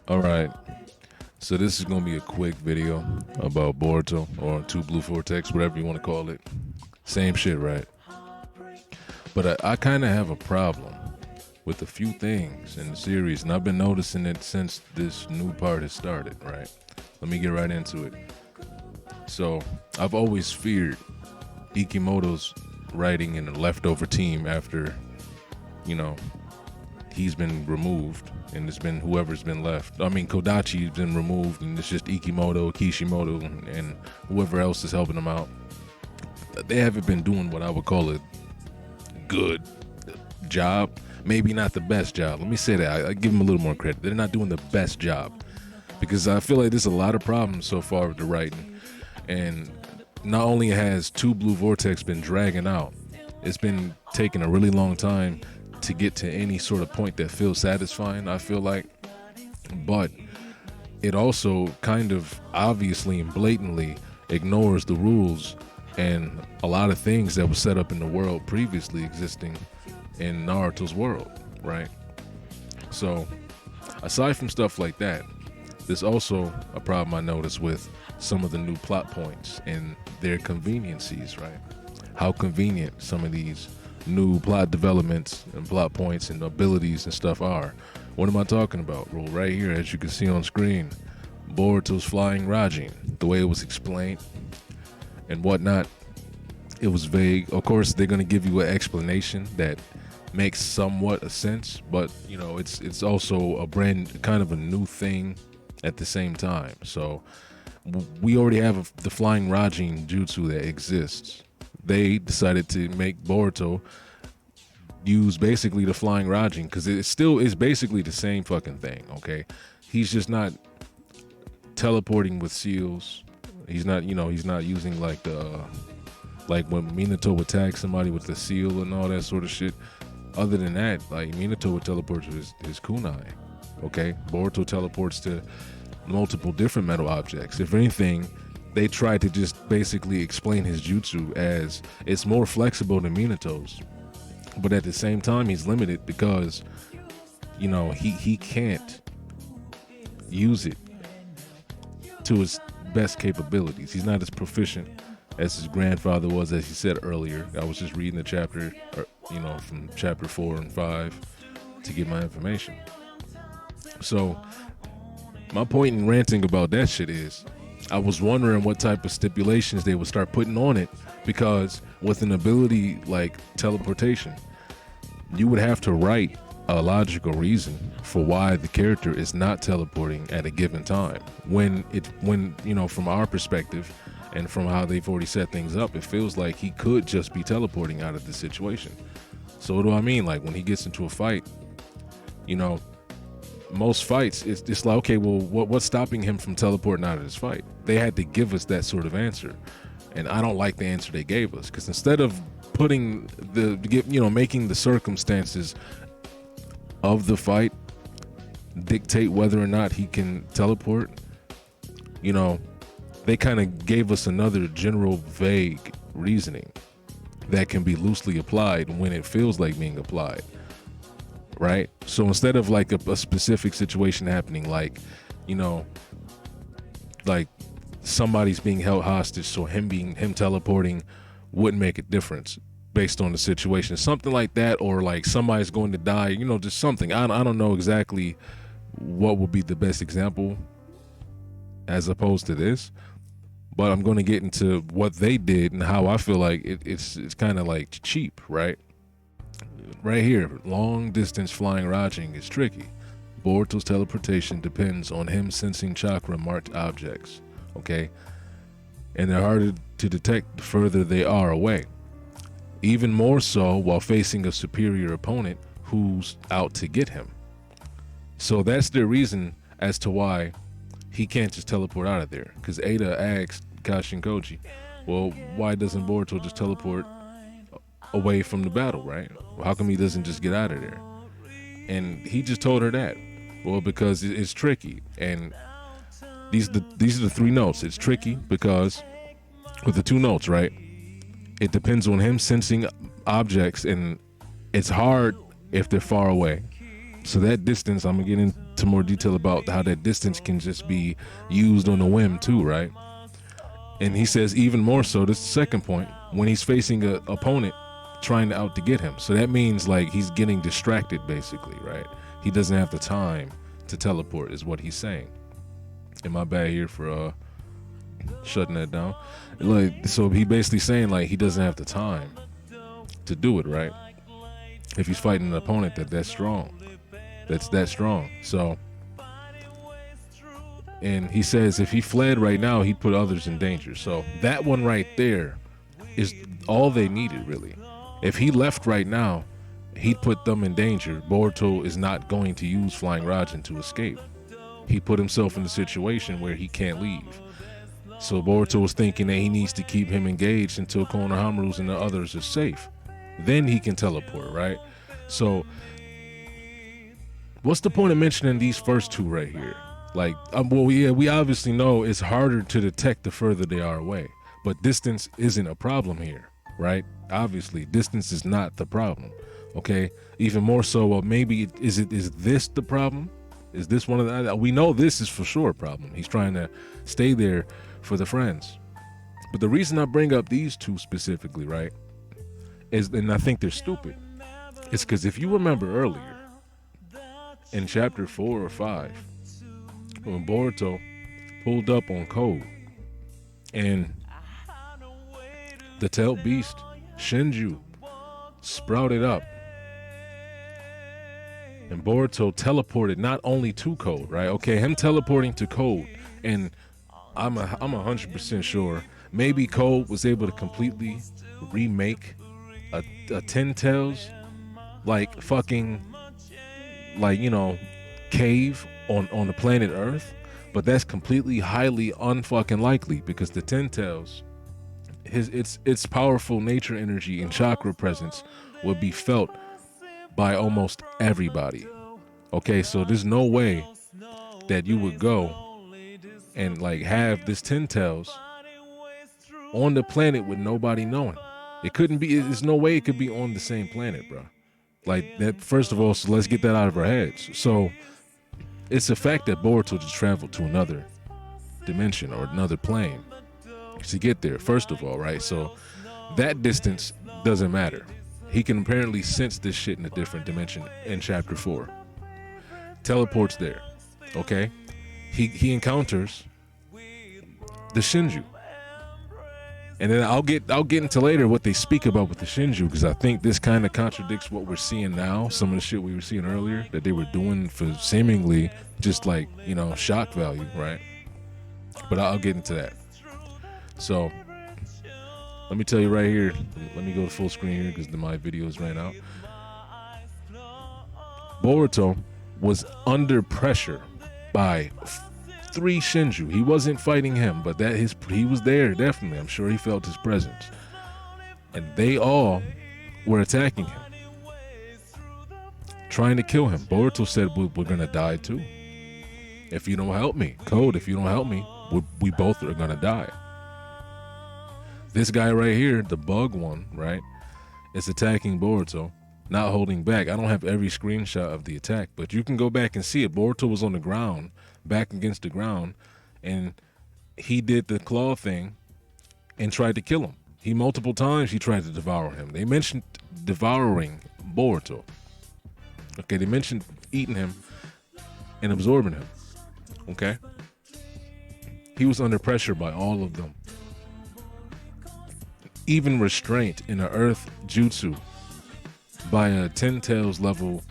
All right, so this is gonna be a quick video about Boruto or Two Blue Vortex, whatever you want to call it. Same shit, right? But I kind of have a problem with a few things in the series, and I've been noticing it since this new part has started, right? Let me get right into it. So, I've always feared Ikimoto's writing in a leftover team after, you know, he's been removed and it's been whoever's been left. I mean, Kodachi's been removed and it's just Ikimoto, Kishimoto, and whoever else is helping him out. They haven't been doing what I would call a good job. Maybe not the best job. Let me say that. I give them a little more credit. They're not doing the best job because I feel like there's a lot of problems so far with the writing. And not only has Two Blue Vortex been dragging out, it's been taking a really long time to get to any sort of point that feels satisfying, I feel like. But it also kind of obviously and blatantly ignores the rules and a lot of things that were set up in the world previously existing in Naruto's world, right? So aside from stuff like that, there's also a problem I noticed with some of the new plot points and their conveniencies, right? How convenient some of these new plot developments and plot points and abilities and stuff are. What am I talking about? Well, right here, as you can see on screen, Boruto's flying Rajin, the way it was explained and whatnot, it was vague. Of course, they're going to give you an explanation that makes somewhat a sense, but you know, it's also a brand kind of a new thing at the same time. So we already have the flying Rajin jutsu that exists. They decided to make Boruto use basically the flying Rajin because it still is basically the same fucking thing, okay? He's just not teleporting with seals. He's not, you know, he's not using like the like when Minato attacks somebody with the seal and all that sort of shit. Other than that, like Minato would teleport to his kunai, okay? Boruto teleports to multiple different metal objects. If anything, they tried to just basically explain his jutsu as it's more flexible than Minato's, but at the same time he's limited because, you know, he can't use it to his best capabilities. He's not as proficient as his grandfather was, as he said earlier. I was just reading the chapter, you know, from chapter 4 and 5 to get my information. So my point in ranting about that shit is I was wondering what type of stipulations they would start putting on it, because with an ability like teleportation, you would have to write a logical reason for why the character is not teleporting at a given time. When you know, from our perspective and from how they've already set things up, it feels like he could just be teleporting out of the situation. So what do I mean? Like when he gets into a fight, you know, most fights, it's like, okay, well, what's stopping him from teleporting out of this fight? They had to give us that sort of answer, and I don't like the answer they gave us, because instead of putting making the circumstances of the fight dictate whether or not he can teleport, you know, they kind of gave us another general vague reasoning that can be loosely applied when it feels like being applied. Right? So instead of like a specific situation happening, like, you know, like somebody's being held hostage, so him teleporting wouldn't make a difference based on the situation, something like that, or like somebody's going to die, you know, just something. I don't know exactly what would be the best example as opposed to this, but I'm going to get into what they did and how I feel like it's kind of like cheap, right? Right here, long distance flying Rajin is tricky. Boruto's teleportation depends on him sensing chakra marked objects, okay? And they're harder to detect the further they are away. Even more so while facing a superior opponent who's out to get him. So that's their reason as to why he can't just teleport out of there. Because Ada asked Kashin Koji, well, why doesn't Boruto just teleport away from the battle, right? Well, how come he doesn't just get out of there? And he just told her that. Well, because it's tricky. And these are the three notes. It's tricky because with the two notes, right? It depends on him sensing objects, and it's hard if they're far away. So that distance, I'm gonna get into more detail about how that distance can just be used on a whim too, right? And he says even more so, this is the second point, when he's facing an opponent trying to out to get him. So that means like he's getting distracted basically, right? He doesn't have the time to teleport is what he's saying. Am I bad here for shutting that down? Like, so he basically saying like he doesn't have the time to do it, right? If he's fighting an opponent that's strong. That's that strong. So, and he says if he fled right now, he'd put others in danger. So that one right there is all they needed, really. If he left right now, he'd put them in danger. Boruto is not going to use Flying Rajin to escape. He put himself in a situation where he can't leave. So Boruto was thinking that he needs to keep him engaged until Konohamaru's and the others are safe. Then he can teleport, right? So what's the point of mentioning these first two right here? Like, well, yeah, we obviously know it's harder to detect the further they are away, but distance isn't a problem here, right? Obviously, distance is not the problem, okay? Even more so, well, maybe is this the problem? Is this one of the, we know this is for sure a problem. He's trying to stay there for the friends. But the reason I bring up these two specifically, right, is, and I think they're stupid, it's because if you remember earlier, in chapter 4 or 5, when Boruto pulled up on Code and the tailed beast, Shinju, sprouted up, and Boruto teleported not only to Code, right? Okay, him teleporting to Code, and I'm 100% sure maybe Code was able to completely remake a Ten Tails like fucking like, you know, cave on the planet Earth, but that's completely highly unfucking likely because the Ten Tails, its powerful nature energy and chakra presence would be felt by almost everybody. Okay, so there's no way that you would go and like have this Ten Tails on the planet with nobody knowing. It couldn't be, there's no way it could be on the same planet, bro. Like that, first of all, so let's get that out of our heads. So it's a fact that Boruto just traveled to another dimension or another plane to get there, first of all, right? So that distance doesn't matter. He can apparently sense this shit in a different dimension in chapter 4. Teleports there, okay? He encounters the Shinju. And then I'll get into later what they speak about with the Shinju, because I think this kind of contradicts what we're seeing now, some of the shit we were seeing earlier that they were doing for seemingly just like, you know, shock value, right? But I'll get into that. So let me tell you right here, let me go to full screen here because my videos ran out. Boruto was under pressure by 3 Shinju. He wasn't fighting him, but he was there, definitely. I'm sure he felt his presence. And they all were attacking him, trying to kill him. Boruto said, we're gonna die too. If you don't help me, Code, if you don't help me, we both are gonna die. This guy right here, the bug one, right, is attacking Boruto, not holding back. I don't have every screenshot of the attack, but you can go back and see it. Boruto was on the ground, back against the ground, and he did the claw thing and tried to kill him. Multiple times he tried to devour him. They mentioned devouring Boruto. Okay, they mentioned eating him and absorbing him. Okay? He was under pressure by all of them. Even restraint in an earth jutsu by a Ten Tails level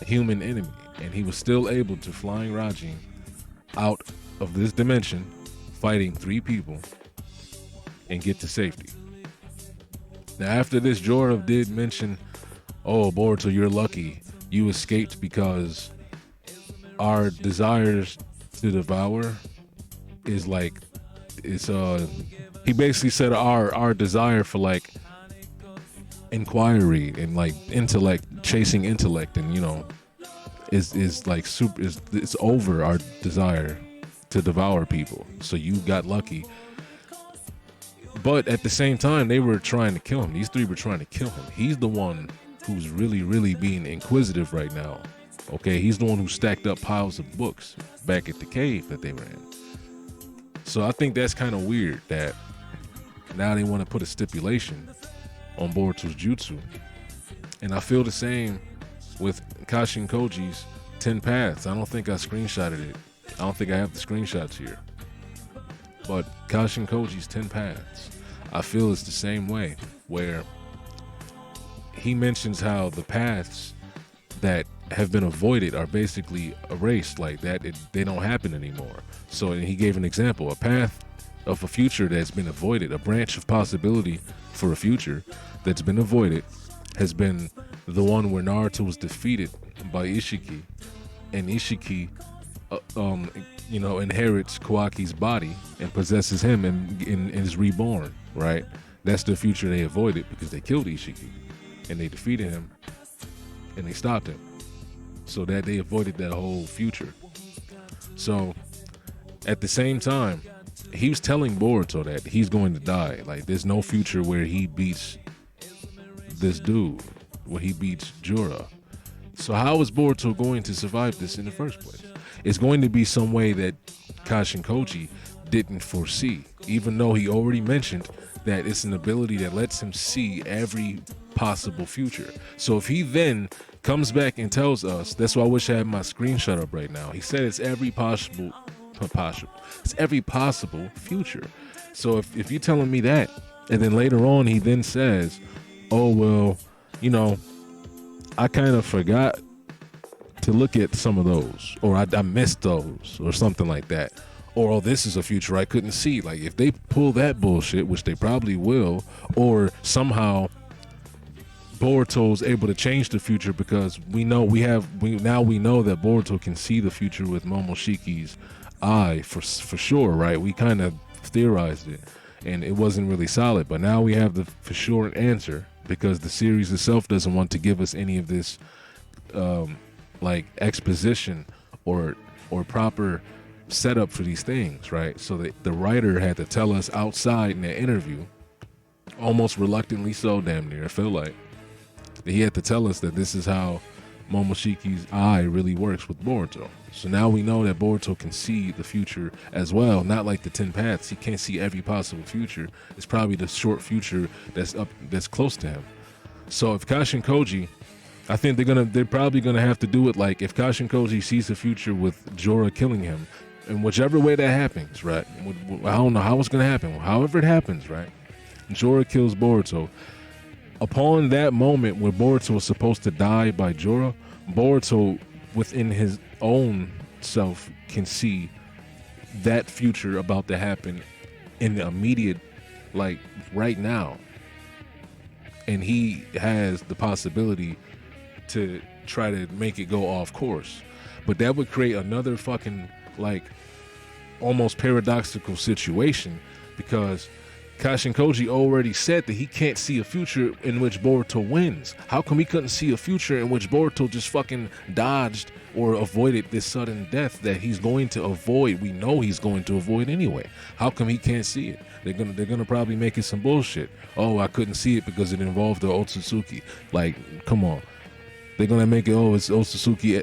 human enemy. And he was still able to Flying Rajin out of this dimension, fighting 3 people, and get to safety. Now after this, Jorah did mention, oh, Boruto, you're lucky. You escaped because our desires to devour is like, it's he basically said our desire for like inquiry and like intellect, chasing intellect, and you know, is like super, it's over our desire to devour people. So you got lucky. But at the same time, they were trying to kill him. These 3 were trying to kill him. He's the one who's really being inquisitive right now. Okay, he's the one who stacked up piles of books back at the cave that they were in. So I think that's kind of weird that now they want to put a stipulation on Boruto's jutsu. And I feel the same with Kashin Koji's 10 paths. I don't think I screenshotted it. I don't think I have the screenshots here. But Kashin Koji's 10 paths, I feel it's the same way, where he mentions how the paths that have been avoided are basically erased, like that they don't happen anymore. So he gave an example, a path of a future that's been avoided, a branch of possibility for a future that's been avoided, has been the one where Naruto was defeated by Ishiki, and Ishiki inherits Kawaki's body and possesses him and is reborn, right? That's the future they avoided because they killed Ishiki and they defeated him and they stopped him. So that they avoided that whole future. So at the same time, he was telling Boruto that he's going to die. Like, there's no future where he beats this dude, where he beats Jura. So how is Boruto going to survive this in the first place? It's going to be some way that Kashin Koji didn't foresee, even though he already mentioned that it's an ability that lets him see every possible future. So if he then comes back and tells us, that's why I wish I had my screenshot up right now. He said it's every possible future. So if you're telling me that, and then later on he then says, oh, well, I kind of forgot to look at some of those, or I missed those, or something like that. Or, oh, this is a future I couldn't see. Like, if they pull that bullshit, which they probably will, or somehow Boruto's able to change the future, because we know that Boruto can see the future with Momoshiki's eye for sure, right? We kind of theorized it, and it wasn't really solid, but now we have the for sure answer, because the series itself doesn't want to give us any of this like exposition or proper setup for these things, right? So the writer had to tell us outside in that interview, almost reluctantly so, damn near, I feel like, that he had to tell us that this is how Momoshiki's eye really works with Boruto. So now we know that Boruto can see the future as well, not like the 10 paths. He can't see every possible future. It's probably the short future that's close to him. So if Kashin Koji, I think they're probably gonna have to do it like, if Kashin Koji sees the future with Jorah killing him, in whichever way that happens, right? I don't know how it's gonna happen. However it happens, right? Jorah kills Boruto. Upon that moment where Boruto was supposed to die by Jorah, Boruto within his own self can see that future about to happen in the immediate, like right now. And he has the possibility to try to make it go off course. But that would create another fucking, like, almost paradoxical situation, because Kashin Koji already said that he can't see a future in which Boruto wins. How come he couldn't see a future in which Boruto just fucking dodged or avoided this sudden death that he's going to avoid? We know he's going to avoid anyway. How come he can't see it? They're gonna probably make it some bullshit. Oh, I couldn't see it because it involved the Otsutsuki. Like, come on. They're gonna make it, oh, it's Otsutsuki,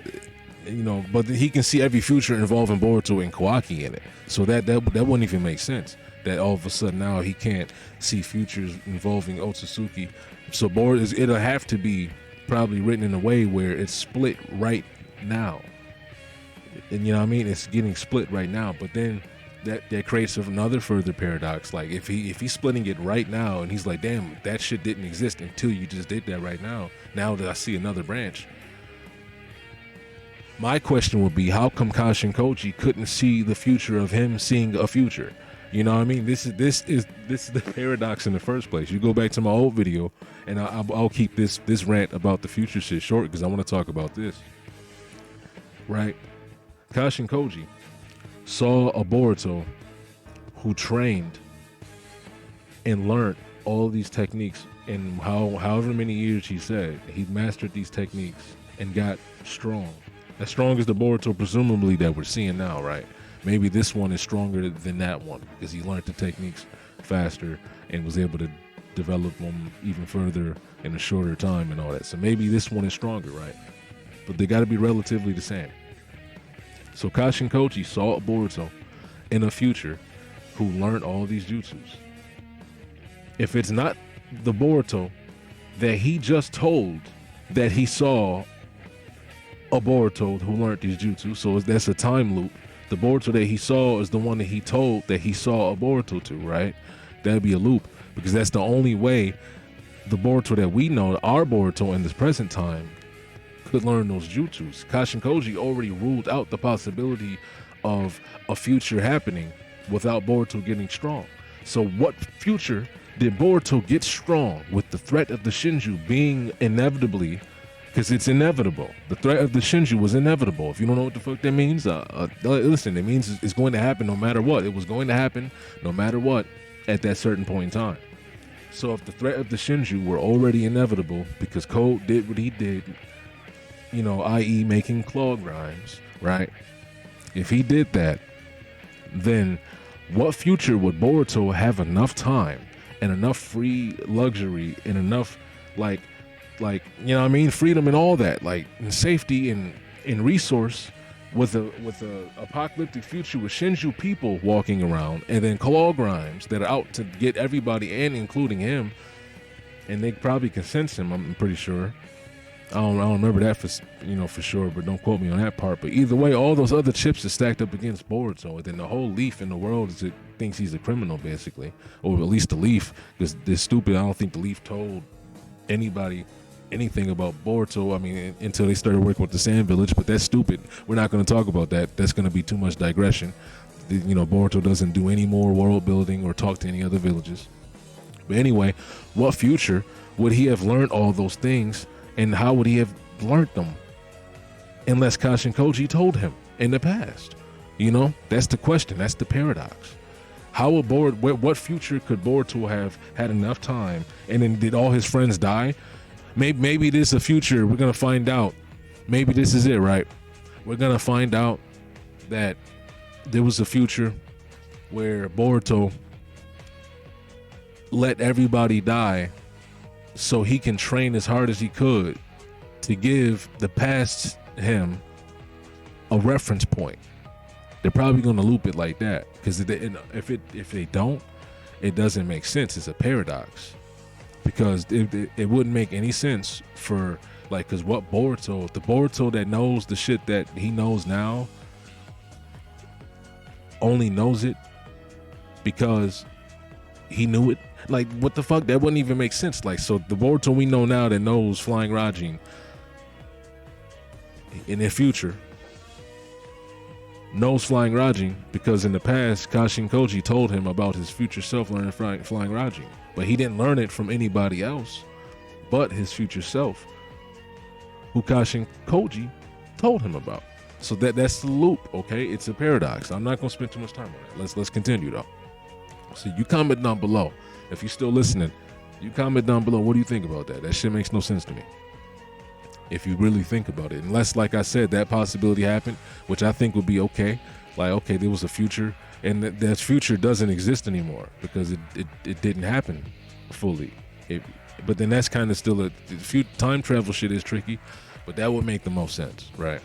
but he can see every future involving Boruto and Kawaki in it. So that wouldn't even make sense. That all of a sudden now he can't see futures involving Otsutsuki. So it'll have to be probably written in a way where it's split right now. And you know what I mean? It's getting split right now. But then that creates another further paradox. Like, if he's splitting it right now and he's like, damn, that shit didn't exist until you just did that right now. Now that I see another branch. My question would be, how come Kashin Koji couldn't see the future of him seeing a future? You know what I mean? This is the paradox in the first place. You go back to my old video, and I'll keep this rant about the future shit short, because I want to talk about this. Right? Kashin Koji saw a Boruto who trained and learned all these techniques, and however many years he said he mastered these techniques and got strong. As strong as the Boruto presumably that we're seeing now, right? Maybe this one is stronger than that one because he learned the techniques faster and was able to develop them even further in a shorter time and all that. So maybe this one is stronger, right? But they got to be relatively the same. So Kashin Koji saw a Boruto in a future who learned all these jutsus. If it's not the Boruto that he just told that he saw a Boruto who learned these jutsu, so that's a time loop. The Boruto that he saw is the one that he told that he saw a Boruto to, right? That'd be a loop, because that's the only way the Boruto that we know, our Boruto in this present time, could learn those jutsus. Kashin Koji already ruled out the possibility of a future happening without Boruto getting strong. So what future did Boruto get strong with the threat of the Shinju being inevitably, because it's inevitable. The threat of the Shinju was inevitable. If you don't know what the fuck that means, listen, it means it's going to happen no matter what. It was going to happen no matter what at that certain point in time. So if the threat of the Shinju were already inevitable because Code did what he did, you know, i.e. making clog rhymes, right? If he did that, then what future would Boruto have enough time and enough free luxury and enough like you know what I mean, freedom and all that, like, and safety and resource with a apocalyptic future with Shinju people walking around and then clog rhymes that are out to get everybody and including him, and they probably can sense him, I'm pretty sure. I don't remember that for sure, but don't quote me on that part. But either way, all those other chips are stacked up against Boruto, and then the whole Leaf in the world thinks he's a criminal, basically, or at least the Leaf, because they're stupid. I don't think the Leaf told anybody anything about Boruto. I mean, until they started working with the Sand Village, but that's stupid. We're not going to talk about that. That's going to be too much digression. You know, Boruto doesn't do any more world building or talk to any other villages. But anyway, what future would he have learned all those things? And how would he have learned them unless Kashin Koji told him in the past? You know, that's the question. That's the paradox. What future could Boruto have had enough time? And then did all his friends die? Maybe this is a future. We're going to find out. Maybe this is it, right? We're going to find out that there was a future where Boruto let everybody die so he can train as hard as he could to give the past him a reference point. They're probably going to loop it like that, because if they don't, it doesn't make sense. It's a paradox, because it wouldn't make any sense for, like, because the Boruto that knows the shit that he knows now only knows it because he knew it. Like, what the fuck? That wouldn't even make sense. Like, so the Boruto we know now that knows Flying Rajin in their future knows Flying Rajin because in the past Kashin Koji told him about his future self learning Flying Rajin, but he didn't learn it from anybody else but his future self, who Kashin Koji told him about. So that's the loop, okay? It's a paradox. I'm not gonna spend too much time on it. Let's continue though. So you comment down below. If you're still listening, you comment down below. What do you think about that? That shit makes no sense to me. If you really think about it. Unless, like I said, that possibility happened, which I think would be okay. Like, okay, there was a future, and that future doesn't exist anymore because it didn't happen fully. But then that's kind of still time travel shit is tricky, but that would make the most sense, right?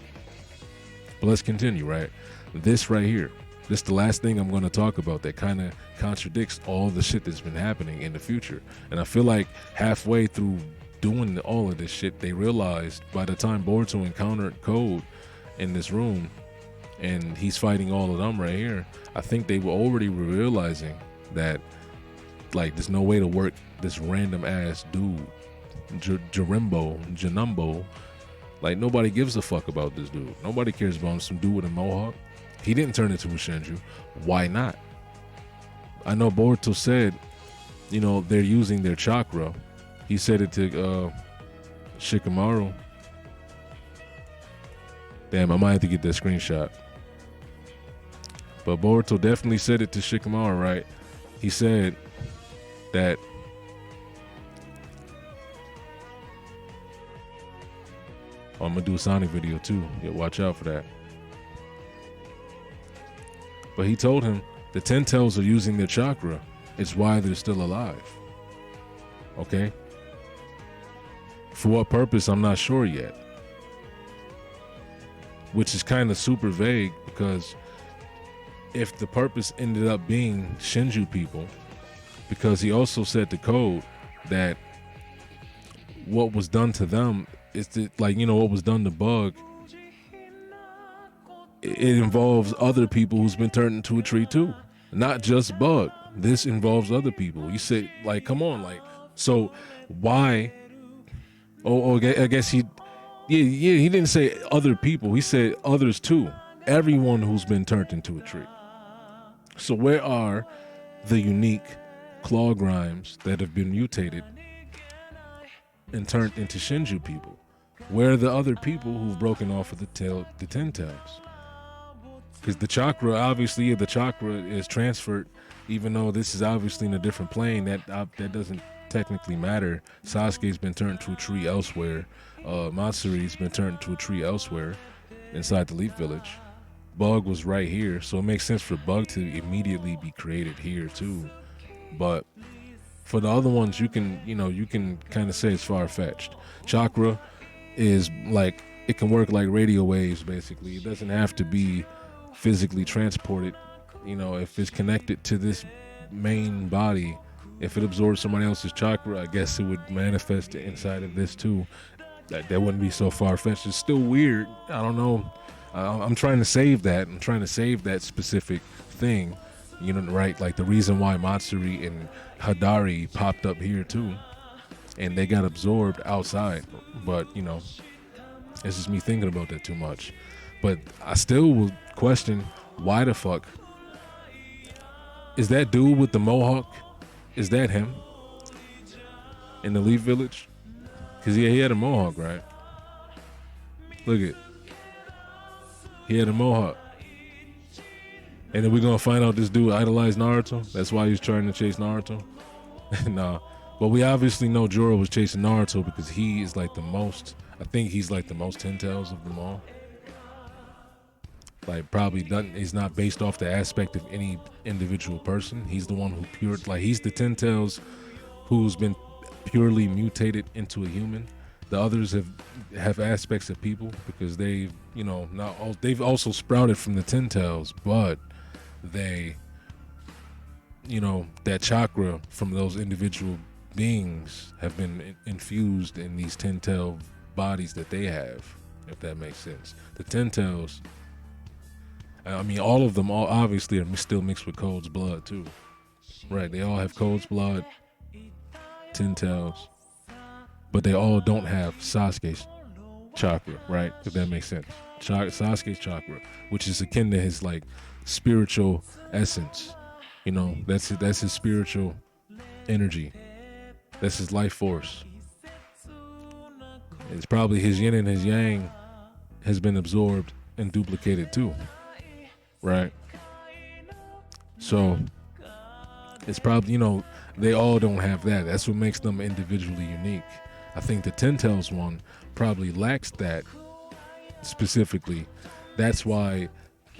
But let's continue, right? This right here. This is the last thing I'm going to talk about that kind of contradicts all the shit that's been happening in the future. And I feel like halfway through doing all of this shit, they realized by the time Boruto encountered Code in this room and he's fighting all of them right here, I think they were already realizing that, like, there's no way to work this random ass dude, Janumbo. Like, nobody gives a fuck about this dude. Nobody cares about him. Some dude with a mohawk. He didn't turn into a Shinju. Why not? I know Boruto said, you know, they're using their chakra. He said it to Shikamaru. Damn, I might have to get that screenshot. But Boruto definitely said it to Shikamaru, right? He said that I'm gonna do a Sonic video too. Yeah, watch out for that. But he told him the Ten Tails are using their chakra. It's why they're still alive. Okay? For what purpose, I'm not sure yet. Which is kind of super vague, because if the purpose ended up being Shinju people, because he also said to Code that what was done to them is that, like, you know, what was done to Bug, it involves other people who's been turned into a tree too. Not just Bug. This involves other people. You say, like, come on, like, so why? Oh, I guess he didn't say other people. He said others too. Everyone who's been turned into a tree. So where are the unique claw grimes that have been mutated and turned into Shinju people? Where are the other people who've broken off of the 10 tails? Because the chakra, obviously, the chakra is transferred, even though this is obviously in a different plane. That doesn't technically matter. Sasuke's been turned to a tree elsewhere. Matsuri's been turned to a tree elsewhere inside the Leaf Village. Bug was right here, so it makes sense for Bug to immediately be created here too. But for the other ones, you can kind of say it's far-fetched. Chakra is like, it can work like radio waves, basically. It doesn't have to be physically transported. You know, if it's connected to this main body, if it absorbs somebody else's chakra, I guess it would manifest inside of this too. That wouldn't be so far-fetched. It's still weird. I don't know. I'm trying to save that. I'm trying to save that specific thing. You know, right? Like the reason why Matsuri and Hadari popped up here too, and they got absorbed outside. But, you know, it's just me thinking about that too much. But I still will question, why the fuck is that dude with the mohawk? Is that him in the Leaf Village? Because he had a mohawk, right? Look at, he had a mohawk. And then we're going to find out this dude idolized Naruto. That's why he was trying to chase Naruto. Nah. But we obviously know Joro was chasing Naruto because he is like the most, I think he's like the most 10 tails of them all. Like, probably doesn't, he's not based off the aspect of any individual person. He's the one who he's the 10 tails who's been purely mutated into a human. The others have aspects of people because they've, you know, they've also sprouted from the 10 tails, but they, you know, that chakra from those individual beings have been infused in these 10 tail bodies that they have, if that makes sense. The 10 tails, I mean, all of them obviously are still mixed with Code's blood too, right? They all have Code's blood, 10 tails, but they all don't have Sasuke's chakra, right? If that makes sense. Sasuke's chakra, which is akin to his like spiritual essence. You know, that's his spiritual energy. That's his life force. It's probably his yin and his yang has been absorbed and duplicated too, right? So it's probably, you know, they all don't have that. That's what makes them individually unique. I think the 10 tails one probably lacks that specifically. That's why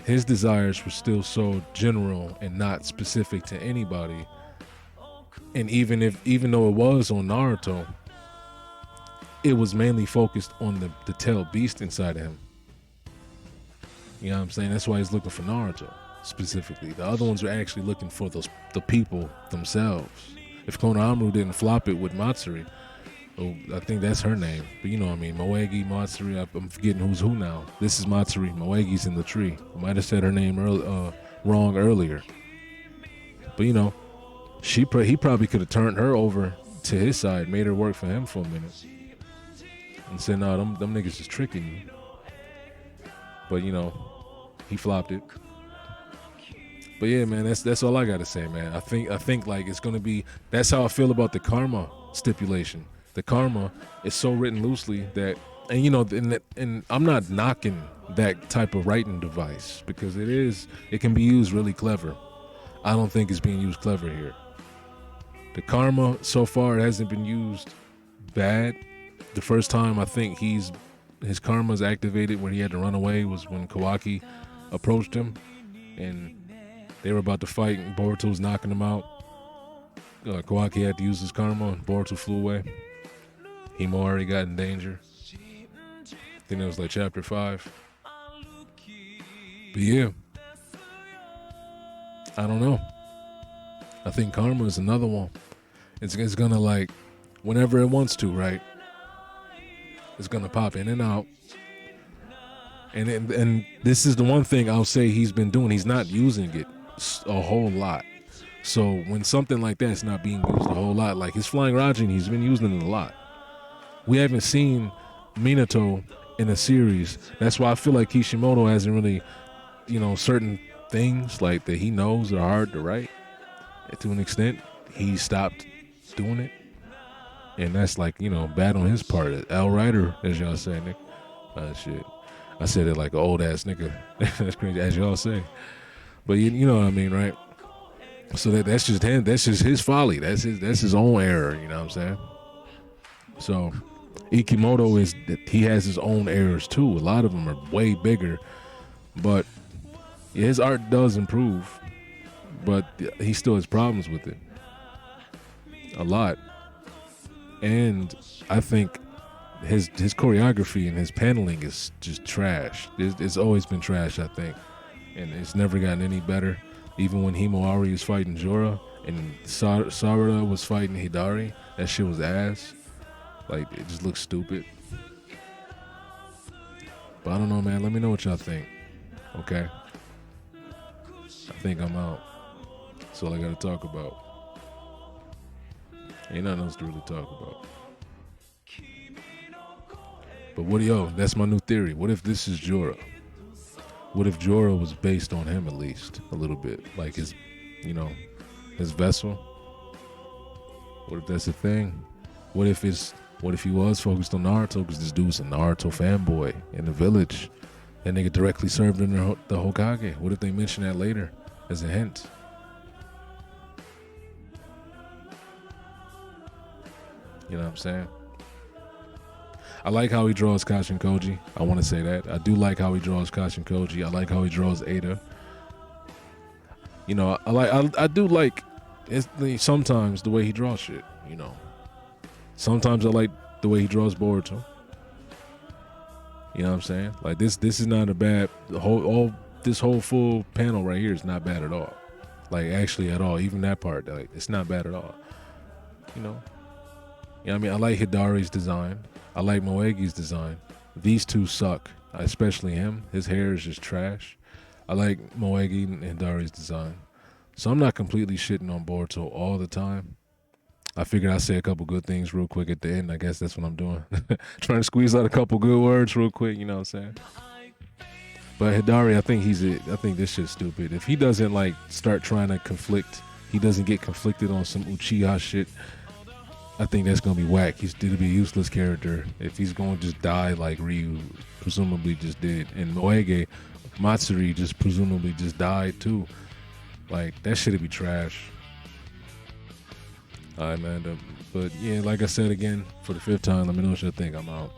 his desires were still so general and not specific to anybody. And even though it was on Naruto, it was mainly focused on the tail beast inside of him. You know what I'm saying? That's why he's looking for Naruto specifically. The other ones are actually looking for the people themselves. If Konohamaru didn't flop it with Matsuri, I think that's her name, but you know what I mean, Moegi, Matsuri, I'm forgetting who's who now. This is Matsuri, Moegi's in the tree. I might have said her name wrong earlier. But you know, he probably could have turned her over to his side, made her work for him for a minute, and said, "No, them niggas is tricking you." But you know, he flopped it. But yeah, man, that's all I gotta say, man. I think like it's gonna be. That's how I feel about the karma stipulation. The karma is so written loosely that, and you know, and I'm not knocking that type of writing device because it can be used really clever. I don't think it's being used clever here. The karma so far, it hasn't been used bad. The first time I think his karma's activated when he had to run away was when Kawaki approached him and they were about to fight and Boruto was knocking him out. Kawaki had to use his karma and Boruto flew away. Himawari got in danger. I think that was like chapter 5. But yeah, I don't know. I think karma is another one. It's gonna like, whenever it wants to, right? It's gonna pop in and out. And this is the one thing I'll say he's been doing. He's not using it a whole lot. So when something like that's not being used a whole lot, like his flying Rajin, he's been using it a lot. We haven't seen Minato in a series. That's why I feel like Kishimoto hasn't really, certain things like that he knows are hard to write. To an extent, he stopped doing it. And that's like, bad on his part. L writer, as y'all say, Nick. Shit. I said it like an old ass nigga. That's crazy, as y'all say. But you know what I mean, right? So that's just him. That's just his folly. That's his own error. You know what I'm saying? So Ikimoto he has his own errors too. A lot of them are way bigger, but his art does improve. But he still has problems with it. A lot. And I think his choreography and his paneling is just trash. It's always been trash, I think. And it's never gotten any better. Even when Himawari was fighting Jorah and Sarada was fighting Hidari, that shit was ass. Like, it just looks stupid. But I don't know, man. Let me know what y'all think. Okay? I think I'm out. That's all I gotta talk about. Ain't nothing else to really talk about. But that's my new theory. What if this is Jorah? What if Jorah was based on him at least a little bit? Like his vessel? What if that's a thing? What if he was focused on Naruto because this dude's a Naruto fanboy in the village and nigga directly served under the Hokage? What if they mention that later as a hint? You know what I'm saying? I like how he draws Kashin Koji. I want to say that. I do like how he draws Kashin Koji. I like how he draws Ada. I do like sometimes the way he draws shit, Sometimes I like the way he draws Boruto. You know what I'm saying? Like this is not a bad this whole full panel right here is not bad at all. Like actually at all. Even that part, like it's not bad at all. I mean, I like Hidari's design. I like Moegi's design. These two suck, especially him. His hair is just trash. I like Moegi and Hidari's design. So I'm not completely shitting on Boruto all the time. I figured I'd say a couple good things real quick at the end. I guess that's what I'm doing. Trying to squeeze out a couple good words real quick, you know what I'm saying? But Hidari, I think this shit's stupid. If he doesn't start trying to conflict, he doesn't get conflicted on some Uchiha shit, I think that's gonna be whack. It'll be a useless character if he's gonna just die like Ryu presumably just did, and Moege Matsuri just presumably just died too. Like that shit'd be trash. Alright, man. But yeah, like I said again for the 5th time, let me know what y'all think. I'm out.